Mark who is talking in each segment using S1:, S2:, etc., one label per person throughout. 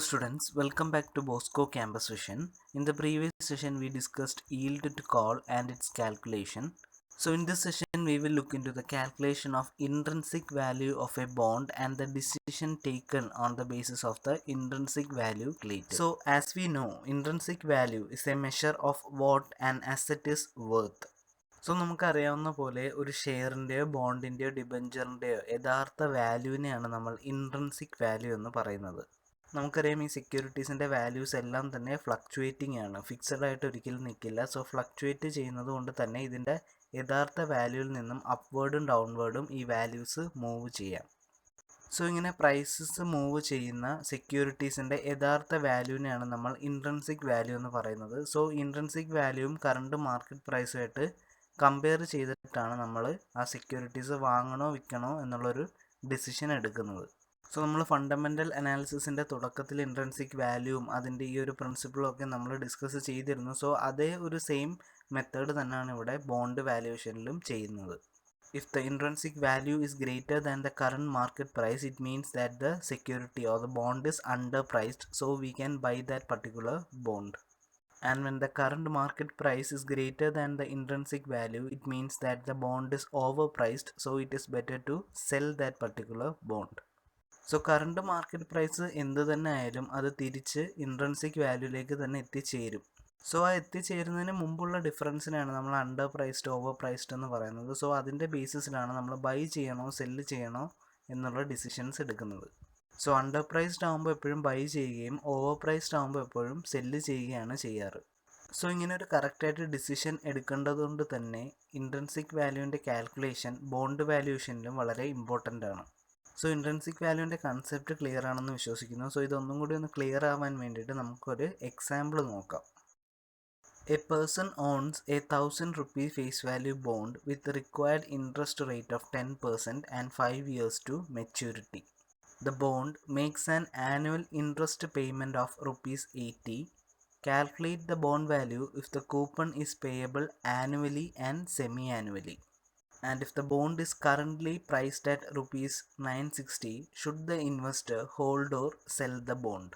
S1: students, welcome back to Bosco Campus Vision. In the previous session, we discussed yield to call and its calculation. So in this session, we will look into the calculation of intrinsic value of a bond and the decision taken on the basis of the intrinsic value calculated. So as we know, intrinsic value is a measure of what an asset is worth. So നമുക്കറിയാവുന്ന പോലെ ഒരു ഷെയറിൻ്റെയോ ബോണ്ടിൻ്റെയോ ഡിബഞ്ചറിൻ്റെയോ യഥാർത്ഥ വാല്യൂവിനെയാണ് നമ്മൾ intrinsic value എന്ന് പറയുന്നത്. നമുക്കറിയാം ഈ സെക്യൂരിറ്റീസിൻ്റെ വാല്യൂസ് എല്ലാം തന്നെ ഫ്ലക്ച്വേറ്റിംഗ് ആണ്, ഫിക്സഡ് ആയിട്ട് ഒരിക്കലും നിൽക്കില്ല. സോ ഫ്ലക്ച്വേറ്റ് ചെയ്യുന്നത് കൊണ്ട് തന്നെ ഇതിൻ്റെ യഥാർത്ഥ വാല്യൂവിൽ നിന്നും അപ്വേർഡും ഡൗൺവേർഡും ഈ വാല്യൂസ് മൂവ് ചെയ്യാം. സോ ഇങ്ങനെ പ്രൈസസ് മൂവ് ചെയ്യുന്ന സെക്യൂരിറ്റീസിൻ്റെ യഥാർത്ഥ വാല്യൂവിനെയാണ് നമ്മൾ ഇൻട്രിൻസിക് വാല്യൂ എന്ന് പറയുന്നത്. സോ ഇൻട്രിൻസിക് വാല്യൂവും കറണ്ട് മാർക്കറ്റ് പ്രൈസുമായിട്ട് കമ്പയർ ചെയ്തിട്ടാണ് നമ്മൾ ആ സെക്യൂരിറ്റീസ് വാങ്ങണോ വിൽക്കണോ എന്നുള്ളൊരു ഡിസിഷൻ എടുക്കുന്നത്. സോ നമ്മൾ ഫണ്ടമെൻ്റൽ അനാലിസിസിൻ്റെ തുടക്കത്തിൽ ഇൻട്രിൻസിക് വാല്യൂവും അതിൻ്റെ ഈ ഒരു പ്രിൻസിപ്പിളും ഒക്കെ നമ്മൾ ഡിസ്കസ് ചെയ്തിരുന്നു. സോ അതേ ഒരു സെയിം മെത്തേഡ് തന്നെയാണ് ഇവിടെ ബോണ്ട് വാല്യൂവേഷനിലും ചെയ്യുന്നത്. If the intrinsic value is greater than the current market price, it means that the security or the bond is underpriced, so we can buy that particular bond. And when the current market price is greater than the intrinsic value, it means that the bond is overpriced, so it is better to sell that particular bond. So current market price എന്ത് തന്നെ ആയാലും അത് തിരിച്ച് intrinsic വാല്യൂയിലേക്ക് തന്നെ എത്തിച്ചേരും. So ആ എത്തിച്ചേരുന്നതിന് മുമ്പുള്ള ഡിഫറൻസിനാണ് നമ്മൾ അണ്ടർ പ്രൈസ്ഡ് ഓവർ പ്രൈസ്ഡ് എന്ന് പറയുന്നത്. സോ അതിൻ്റെ ബേസിസിലാണ് നമ്മൾ ബൈ ചെയ്യണോ സെല്ല് ചെയ്യണോ എന്നുള്ള ഡിസിഷൻസ് എടുക്കുന്നത്. സോ അണ്ടർ പ്രൈസ്ഡ് ആകുമ്പോൾ എപ്പോഴും ബൈ ചെയ്യുകയും ഓവർ പ്രൈസ്ഡ് ആകുമ്പോൾ എപ്പോഴും സെല്ല് ചെയ്യുകയാണ് ചെയ്യാറ്. സോ ഇങ്ങനെ ഒരു കറക്റ്റായിട്ട് ഡിസിഷൻ എടുക്കേണ്ടതുകൊണ്ട് തന്നെ ഇൻട്രിൻസിക് വാല്യൂവിൻ്റെ കാൽക്കുലേഷൻ ബോണ്ട് വാല്യൂഷനിലും വളരെ ഇമ്പോർട്ടൻ്റ് ആണ്. സോ ഇൻട്രിൻസിക് വാല്യൂവിൻ്റെ കൺസെപ്റ്റ് ക്ലിയർ ആണെന്ന് വിശ്വസിക്കുന്നു. സോ ഇതൊന്നും കൂടി ഒന്ന് ക്ലിയർ ആവാൻ വേണ്ടിയിട്ട് നമുക്കൊരു എക്സാമ്പിൾ നോക്കാം. A person owns a 1000 rupee face value bond with the required interest rate of 10% and 5 years to maturity. The bond makes an annual interest payment of rupees 80. Calculate the bond value if the coupon is payable annually and semi-annually. And if the bond is currently priced at rupees 960, should the investor hold or sell the bond?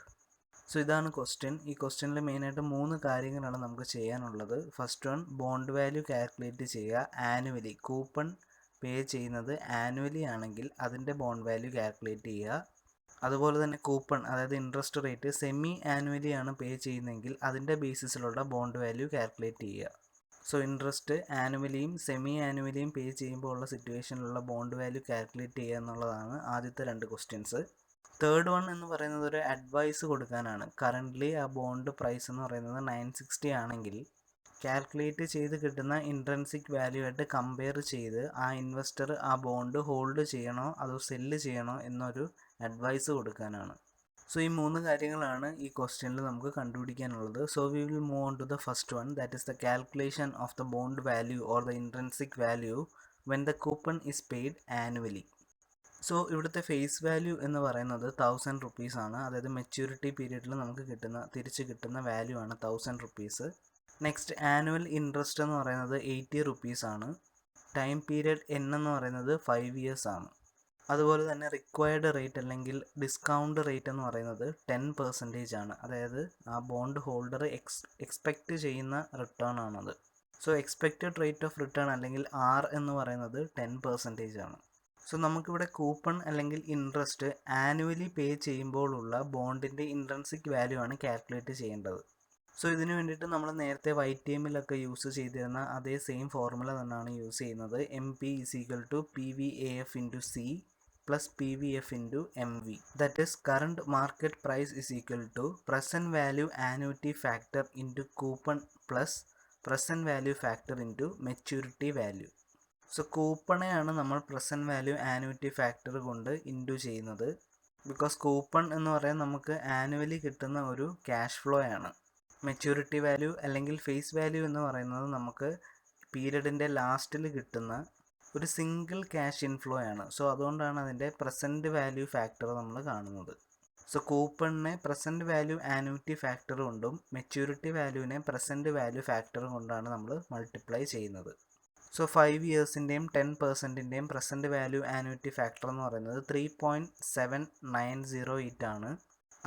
S1: So ഇതാണ് question. ഈ ക്വസ്റ്റ്യനിൽ മെയിനായിട്ട് 3 കാര്യങ്ങളാണ് നമുക്ക് ചെയ്യാനുള്ളത്. First one, bond value calculate ചെയ്യുക annually. Coupon പേ ചെയ്യുന്നത് annually ആണെങ്കിൽ അതിൻ്റെ ബോണ്ട് വാല്യൂ കാൽക്കുലേറ്റ് ചെയ്യുക. അതുപോലെ തന്നെ കൂപ്പൺ അതായത് ഇൻട്രസ്റ്റ് റേറ്റ് സെമി ആനുവലി ആണ് പേ ചെയ്യുന്നതെങ്കിൽ അതിൻ്റെ ബേസിസിലുള്ള ബോണ്ട് വാല്യൂ കാൽക്കുലേറ്റ് ചെയ്യുക. സോ ഇൻട്രസ്റ്റ് ആനുവലിയും സെമി ആനുവലിയും പേ ചെയ്യുമ്പോൾ ഉള്ള സിറ്റുവേഷനിലുള്ള ബോണ്ട് വാല്യൂ കാൽക്കുലേറ്റ് ചെയ്യുക എന്നുള്ളതാണ് ആദ്യത്തെ 2 ക്വസ്റ്റ്യൻസ്. തേർഡ് വൺ എന്ന് പറയുന്നത് ഒരു അഡ്വൈസ് കൊടുക്കാനാണ്. കറൻ്റ്ലി ആ ബോണ്ട് പ്രൈസ് എന്ന് പറയുന്നത് 960 ആണെങ്കിൽ കാൽക്കുലേറ്റ് ചെയ്ത് കിട്ടുന്ന ഇൻട്രിൻസിക് വാല്യൂ ആയിട്ട് കമ്പയർ ചെയ്ത് ആ ഇൻവെസ്റ്റർ ആ ബോണ്ട് ഹോൾഡ് ചെയ്യണോ അതോ സെല്ല് ചെയ്യണോ എന്നൊരു അഡ്വൈസ് കൊടുക്കാനാണ്. സോ ഈ 3 കാര്യങ്ങളാണ് ഈ ക്വസ്റ്റ്യനിൽ നമുക്ക് കണ്ടുപിടിക്കാനുള്ളത്. So we will move on to the first one, that is the calculation of the bond value or the intrinsic value when the coupon is paid annually. So ഇവിടുത്തെ ഫേസ് വാല്യൂ എന്ന് പറയുന്നത് 1000 rupees ആണ്. അതായത് maturity പീരീഡിൽ നമുക്ക് തിരിച്ച് കിട്ടുന്ന value ആണ് 1000 റുപ്പീസ്. നെക്സ്റ്റ് ആനുവൽ ഇൻട്രസ്റ്റ് എന്ന് പറയുന്നത് 80 റുപ്പീസ് ആണ്. ടൈം പീരിയഡ് N എന്ന് പറയുന്നത് 5 ഇയേഴ്സ് ആണ്. അതുപോലെ തന്നെ റിക്വയർഡ് റേറ്റ് അല്ലെങ്കിൽ ഡിസ്കൗണ്ട് റേറ്റ് എന്ന് പറയുന്നത് 10% ആണ്. അതായത് ആ ബോണ്ട് ഹോൾഡർ എക്സ്പെക്റ്റ് ചെയ്യുന്ന റിട്ടേൺ ആണത്. So expected rate of return അല്ലെങ്കിൽ R എന്ന് പറയുന്നത് 10% ആണ്. സോ നമുക്കിവിടെ കൂപ്പൺ അല്ലെങ്കിൽ ഇൻട്രസ്റ്റ് ആനുവലി പേ ചെയ്യുമ്പോഴുള്ള ബോണ്ടിൻ്റെ ഇൻട്രിൻസിക് വാല്യൂ ആണ് കാൽക്കുലേറ്റ് ചെയ്യേണ്ടത്. സോ ഇതിന് വേണ്ടിയിട്ട് നമ്മൾ നേരത്തെ YTMലൊക്കെ യൂസ് ചെയ്തിരുന്ന അതേ സെയിം ഫോർമുല തന്നെയാണ് യൂസ് ചെയ്യുന്നത്. MP = PVAF × C plus PVF × MV. That is current market price is equal to present value annuity factor into coupon plus present value factor into maturity value. So കൂപ്പണെയാണ് നമ്മൾ present value annuity factor കൊണ്ട് into ചെയ്യുന്നത്. Because coupon എന്ന് പറയാൻ നമുക്ക് annually കിട്ടുന്ന ഒരു cash flow ആണ്. മെച്യൂരിറ്റി വാല്യൂ അല്ലെങ്കിൽ ഫേസ് വാല്യൂ എന്ന് പറയുന്നത് നമുക്ക് പീരീഡിൻ്റെ ലാസ്റ്റിൽ കിട്ടുന്ന ഒരു സിംഗിൾ ക്യാഷ് ഇൻഫ്ലോ ആണ്. സോ അതുകൊണ്ടാണ് അതിൻ്റെ പ്രസൻറ്റ് വാല്യൂ ഫാക്ടർ നമ്മൾ കാണുന്നത്. സോ കൂപ്പണിനെ പ്രസൻറ്റ് വാല്യൂ ആനുവിറ്റി ഫാക്ടർ കൊണ്ടും മെച്യൂരിറ്റി വാല്യൂവിനെ പ്രസൻറ്റ് വാല്യൂ ഫാക്ടർ കൊണ്ടാണ് നമ്മൾ മൾട്ടിപ്ലൈ ചെയ്യുന്നത്. സോ 5 ഇയേഴ്സിൻ്റെയും 10%ൻ്റെയും പ്രസൻറ്റ് വാല്യൂ ആനുവിറ്റി ഫാക്ടർ എന്ന് പറയുന്നത് 3.790 ആണ്.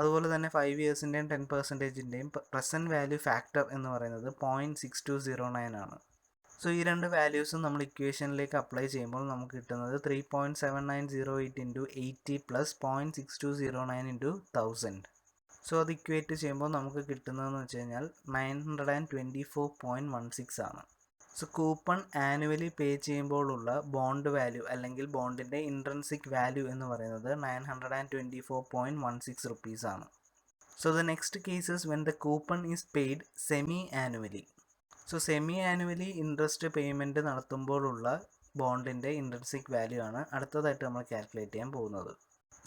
S1: അതുപോലെ തന്നെ 5 ഇയേഴ്സിൻ്റെയും 10%ൻ്റെയും പ്രസൻറ്റ് വാല്യൂ ഫാക്ടർ എന്ന് പറയുന്നത് 0.6209 ആണ്. സോ ഈ രണ്ട് വാല്യൂസും നമ്മൾ ഇക്വേഷനിലേക്ക് അപ്ലൈ ചെയ്യുമ്പോൾ നമുക്ക് കിട്ടുന്നത് 3.7908 ഇൻറ്റു 80 പ്ലസ് 0.6209 ഇൻറ്റു 1000. സോ അത് ഇക്വേറ്റ് ചെയ്യുമ്പോൾ നമുക്ക് കിട്ടുന്നതെന്ന് വെച്ച് കഴിഞ്ഞാൽ 924.16 ആണ്. സോ കൂപ്പൺ ആനുവലി പേ ചെയ്യുമ്പോഴുള്ള ബോണ്ട് വാല്യൂ അല്ലെങ്കിൽ ബോണ്ടിൻ്റെ ഇൻട്രൻസിക് വാല്യൂ എന്ന് പറയുന്നത് 924.16 rupees ആണ്. So the next case is when the coupon is paid semi annually. So semi annually interest payment നടത്തുമ്പോഴുള്ള ബോണ്ടിൻ്റെ ഇൻട്രൻസിക് വാല്യൂ ആണ് അടുത്തതായിട്ട് നമ്മൾ കാൽക്കുലേറ്റ് ചെയ്യാൻ പോകുന്നത്.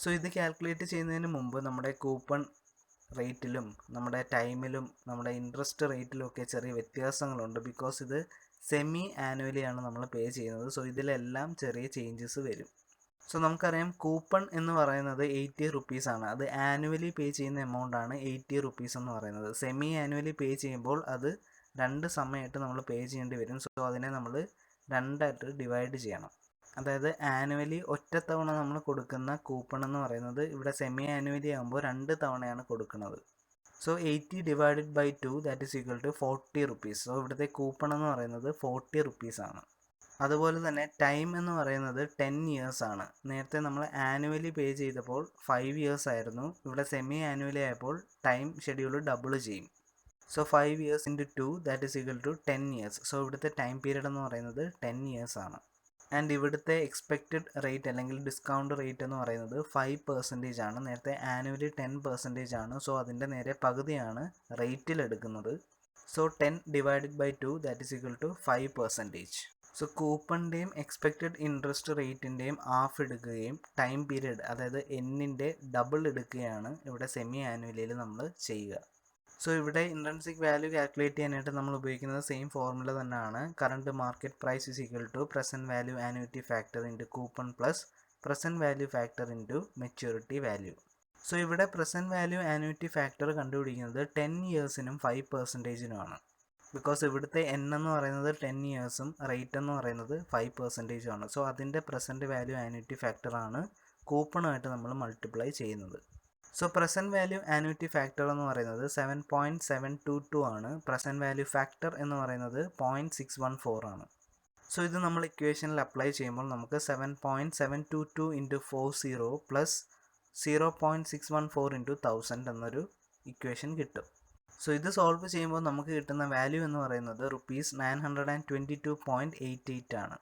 S1: സോ ഇത് കാൽക്കുലേറ്റ് ചെയ്യുന്നതിന് മുമ്പ് നമ്മുടെ കൂപ്പൺ റേറ്റിലും നമ്മുടെ ടൈമിലും നമ്മുടെ ഇൻട്രസ്റ്റ് റേറ്റിലും ഒക്കെ ചെറിയ വ്യത്യാസങ്ങളുണ്ട്. ബിക്കോസ് ഇത് സെമി ആനുവലി ആണ് നമ്മൾ പേ ചെയ്യുന്നത്. സോ ഇതിലെല്ലാം ചെറിയ ചേഞ്ചസ് വരും. സോ നമുക്കറിയാം കൂപ്പൺ എന്ന് പറയുന്നത് 80 rupees ആണ്. അത് ആനുവലി പേ ചെയ്യുന്ന എമൗണ്ട് ആണ് 80 rupees എന്ന് പറയുന്നത്. സെമി ആനുവലി പേ ചെയ്യുമ്പോൾ അത് 2 സമയമായിട്ട് നമ്മൾ പേ ചെയ്യേണ്ടി വരും. സോ അതിനെ നമ്മൾ 2ആയിട്ട് ഡിവൈഡ് ചെയ്യണം. അതായത് ആനുവലി ഒറ്റത്തവണ നമ്മൾ കൊടുക്കുന്ന കൂപ്പൺ എന്ന് പറയുന്നത് ഇവിടെ സെമി ആനുവലി ആകുമ്പോൾ 2 തവണയാണ് കൊടുക്കുന്നത്. So 80 divided by 2 that is equal to 40 rupees. So ഇവിടുത്തെ കൂപ്പൺ എന്ന് പറയുന്നത് 40 rupees ആണ്. അതുപോലെ തന്നെ ടൈം എന്ന് പറയുന്നത് 10 years ആണ്. നേരത്തെ നമ്മൾ ആനുവലി പേ ചെയ്തപ്പോൾ 5 years ആയിരുന്നു. ഇവിടെ സെമി ആനുവലി ആയപ്പോൾ ടൈം ഷെഡ്യൂൾ ഡബിൾ ചെയ്യും. So 5 years into 2 that is equal to 10 years. So ഇവിടുത്തെ ടൈം പീരീഡ് എന്ന് പറയുന്നത് 10 years ആണ്. ആൻഡ് ഇവിടുത്തെ എക്സ്പെക്റ്റഡ് റേറ്റ് അല്ലെങ്കിൽ ഡിസ്കൗണ്ട് റേറ്റ് എന്ന് പറയുന്നത് 5% ആണ്. നേരത്തെ ആനുവലി 10% ആണ്. സോ അതിൻ്റെ നേരെ പകുതിയാണ് റേറ്റിൽ എടുക്കുന്നത്. So 10 divided by 2 that is equal to 5%. So കൂപ്പണിൻ്റെയും എക്സ്പെക്റ്റഡ് ഇൻട്രസ്റ്റ് റേറ്റിൻ്റെയും ഹാഫ് എടുക്കുകയും ടൈം പീരീഡ് അതായത് എന്നിൻ്റെ ഡബിൾ എടുക്കുകയാണ് ഇവിടെ സെമി ആനുവലിയിൽ നമ്മൾ ചെയ്യുക. സോ ഇവിടെ ഇൻട്രൻസിക് വാല്യൂ കാൽക്കുലേറ്റ് ചെയ്യാനായിട്ട് നമ്മൾ ഉപയോഗിക്കുന്നത് സെയിം ഫോർമുല തന്നെയാണ്. Current market price is equal to present value annuity factor into coupon plus present value factor into maturity value. So ഇവിടെ പ്രസൻറ്റ് വാല്യൂ ആനുവിറ്റി ഫാക്ടർ കണ്ടുപിടിക്കുന്നത് 10 ഇയേഴ്സിനും 5%-നുമാണ്. Because ഇവിടുത്തെ N എന്ന് പറയുന്നത് 10 ഇയേഴ്സും rate എന്ന് പറയുന്നത് 5% ആണ്. സോ അതിൻ്റെ പ്രസൻറ്റ് വാല്യൂ ആനുവിറ്റി ഫാക്ടറാണ് കൂപ്പണുമായിട്ട് നമ്മൾ മൾട്ടിപ്ലൈ ചെയ്യുന്നത്. So present value annuity factor എന്ന് പറയുന്നത് 7.722 ആണ്. പ്രസൻറ്റ് വാല്യൂ ഫാക്ടർ എന്ന് പറയുന്നത് 0.614 ആണ്. സോ ഇത് നമ്മൾ ഇക്വേഷനിൽ അപ്ലൈ ചെയ്യുമ്പോൾ നമുക്ക് 7.722 ഇൻറ്റു 40 പ്ലസ് 0.614 ഇൻറ്റു 1000 എന്നൊരു ഇക്വേഷൻ കിട്ടും. സോ ഇത് സോൾവ് ചെയ്യുമ്പോൾ നമുക്ക് കിട്ടുന്ന വാല്യൂ എന്ന് പറയുന്നത് ₹922.88 ആണ്.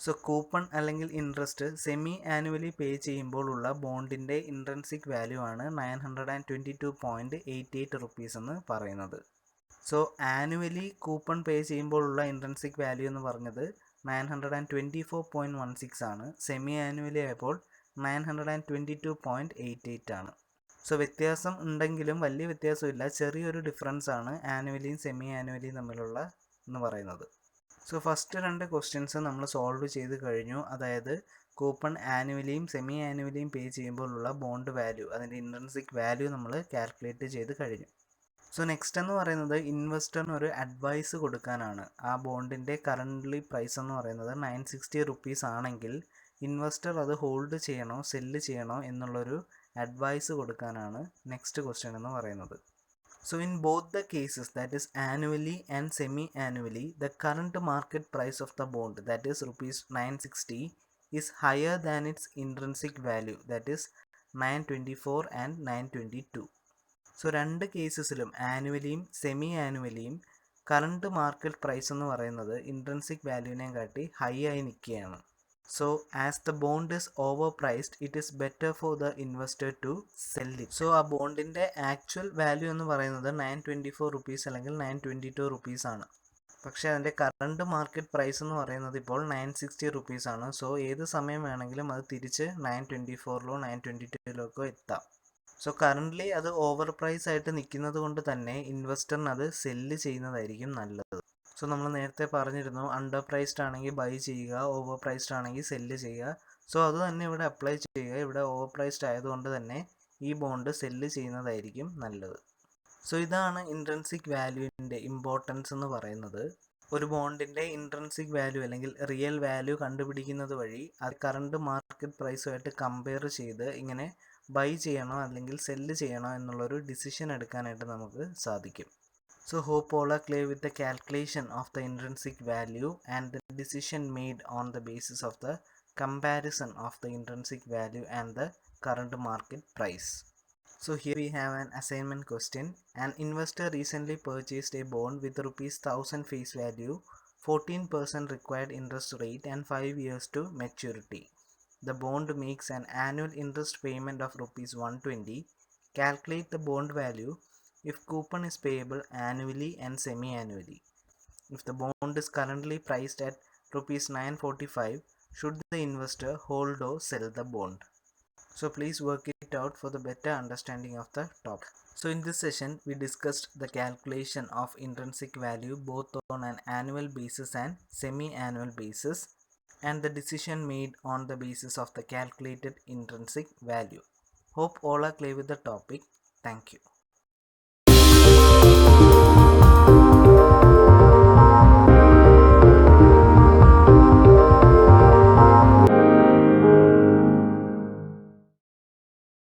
S1: സോ കൂപ്പൺ അല്ലെങ്കിൽ ഇൻട്രസ്റ്റ് സെമി ആനുവലി പേ ചെയ്യുമ്പോഴുള്ള ബോണ്ടിൻ്റെ ഇൻട്രൻസിക് വാല്യൂ ആണ് 922.88 rupees എന്ന് പറയുന്നത്. സോ ആനുവലി കൂപ്പൺ പേ ചെയ്യുമ്പോഴുള്ള ഇൻട്രൻസിക് വാല്യൂ എന്ന് പറഞ്ഞത് 924.16 ആണ്. സെമി ആനുവലി ആയപ്പോൾ 922.88 ആണ്. സോ വ്യത്യാസം ഉണ്ടെങ്കിലും വലിയ വ്യത്യാസമില്ല, ചെറിയൊരു ഡിഫറൻസ് ആണ് ആനുവലിയും സെമി ആനുവലിയും തമ്മിലുള്ള എന്ന് പറയുന്നത്. സോ ഫസ്റ്റ് 2 ക്വസ്റ്റ്യൻസ് നമ്മൾ സോൾവ് ചെയ്ത് കഴിഞ്ഞു. അതായത് കൂപ്പൺ ആനുവലിയും സെമി ആനുവലിയും പേ ചെയ്യുമ്പോഴുള്ള ബോണ്ട് വാല്യൂ അതിൻ്റെ ഇൻട്രൻസിക് വാല്യൂ നമ്മൾ കാൽക്കുലേറ്റ് ചെയ്ത് കഴിഞ്ഞു. സോ നെക്സ്റ്റ് എന്ന് പറയുന്നത് ഇൻവെസ്റ്ററിന് ഒരു അഡ്വൈസ് കൊടുക്കാനാണ്. ആ ബോണ്ടിൻ്റെ കറൻ്റ്ലി പ്രൈസ് എന്ന് പറയുന്നത് 960 rupees ആണെങ്കിൽ ഇൻവെസ്റ്റർ അത് ഹോൾഡ് ചെയ്യണോ സെല്ല് ചെയ്യണോ എന്നുള്ളൊരു അഡ്വൈസ് കൊടുക്കാനാണ് നെക്സ്റ്റ് ക്വസ്റ്റ്യൻ എന്ന് പറയുന്നത്. So in both the cases, that is annually and semi-annually, the current market price of the bond, that is rupees 960, is higher than its intrinsic value, that is 924 and 922. So രണ്ട് കേസസിലും ആനുവലിയും semi ആനുവലിയും current market price എന്ന് പറയുന്നത് intrinsic വാല്യൂവിനെ കാട്ടി high ആയി നിൽക്കുകയാണ്. So as the bond is overpriced, it is better for the investor to sell it. So ആ ബോണ്ടിൻ്റെ actual value എന്ന് പറയുന്നത് 924 rupees അല്ലെങ്കിൽ 922 rupees ആണ്. പക്ഷേ അതിൻ്റെ കറണ്ട് മാർക്കറ്റ് പ്രൈസ് എന്ന് പറയുന്നത് ഇപ്പോൾ 960 rupees ആണ്. സോ ഏത് സമയം വേണമെങ്കിലും അത് തിരിച്ച് 924-ലോ 922-ലോ എത്താം. സോ കറൻ്റ്ലി അത് ഓവർ പ്രൈസ് ആയിട്ട് നിൽക്കുന്നത് കൊണ്ട് തന്നെ ഇൻവെസ്റ്ററിന് അത് സെല്ല് ചെയ്യുന്നതായിരിക്കും നല്ലത്. സോ നമ്മൾ നേരത്തെ പറഞ്ഞിരുന്നു, അണ്ടർ പ്രൈസ്ഡ് ആണെങ്കിൽ ബൈ ചെയ്യുക, ഓവർ പ്രൈസ്ഡ് ആണെങ്കിൽ സെല്ല് ചെയ്യുക. സോ അത് തന്നെ ഇവിടെ അപ്ലൈ ചെയ്യുക. ഇവിടെ ഓവർ പ്രൈസ്ഡ് ആയതുകൊണ്ട് തന്നെ ഈ ബോണ്ട് സെല്ല് ചെയ്യുന്നതായിരിക്കും നല്ലത്. സോ ഇതാണ് ഇൻട്രൻസിക് വാല്യൂവിൻ്റെ ഇമ്പോർട്ടൻസ് എന്ന് പറയുന്നത്. ഒരു ബോണ്ടിൻ്റെ ഇൻട്രൻസിക് വാല്യൂ അല്ലെങ്കിൽ റിയൽ വാല്യൂ കണ്ടുപിടിക്കുന്നത് വഴി അത് കറണ്ട് മാർക്കറ്റ് പ്രൈസുമായിട്ട് കമ്പയർ ചെയ്ത് ഇങ്ങനെ ബൈ ചെയ്യണോ അല്ലെങ്കിൽ സെല്ല് ചെയ്യണോ എന്നുള്ളൊരു ഡിസിഷൻ എടുക്കാനായിട്ട് നമുക്ക് സാധിക്കും. So hope all are clear with the calculation of the intrinsic value and the decision made on the basis of the comparison of the intrinsic value and the current market price. So here we have an assignment question. An investor recently purchased a bond with rupees 1000 face value, 14% required interest rate and 5 years to maturity. The bond makes an annual interest payment of rupees 120. Calculate the bond value if coupon is payable annually and semi-annually. If the bond is currently priced at rupees 945, should the investor hold or sell the bond? So please work it out for the better understanding of the topic. So in this session, we discussed the calculation of intrinsic value both on an annual basis and semi-annual basis, and the decision made on the basis of the calculated intrinsic value. Hope all are clear with the topic. Thank you.